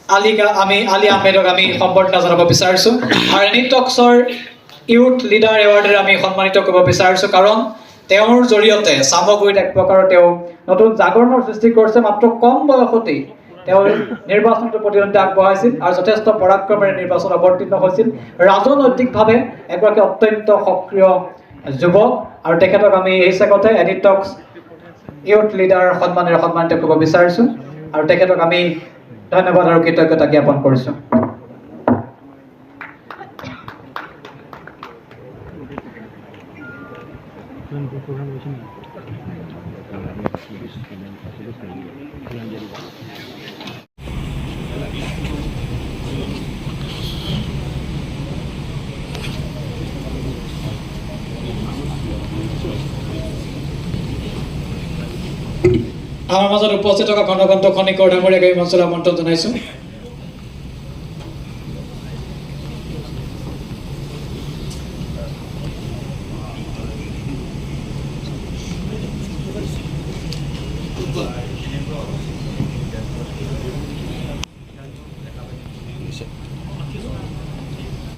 আলী আহমেদক আমি সম্বৰ্ধনা জনাব বিচাৰিছোঁ আৰু এনিটক্সৰ ইউথ লিডাৰ এৱাৰ্ডেৰে আমি সন্মানিত কৰিব বিচাৰিছোঁ কাৰণ তেওঁৰ জৰিয়তে সামগ্ৰীত এক প্ৰকাৰৰ তেওঁ নতুন জাগৰণৰ সৃষ্টি কৰিছে মাত্ৰ কম বয়সতেই তেওঁ নিৰ্বাচনত প্ৰতিদ্বন্দ্বিতা আগবঢ়াইছিল আৰু যথেষ্ট পৰাক্ৰমেৰে নিৰ্বাচন অৱতীৰ্ণ হৈছিল ৰাজনৈতিকভাৱে এগৰাকী অত্যন্ত সক্ৰিয় যুৱক আৰু তেখেতক আমি এই চেগতে এনিটক্স ইউথ লিডাৰ সন্মানেৰে সন্মানিত কৰিব বিচাৰিছোঁ আৰু তেখেতক আমি ধন্যবাদ আৰু কৃতজ্ঞতা জ্ঞাপন কৰিছোঁ আমাৰ মাজত উপস্থিত থকা ঘনকান্ত খনিকৰ ডাঙৰীয়াক এই মঞ্চলৈ আমন্ত্ৰণ জনাইছোঁ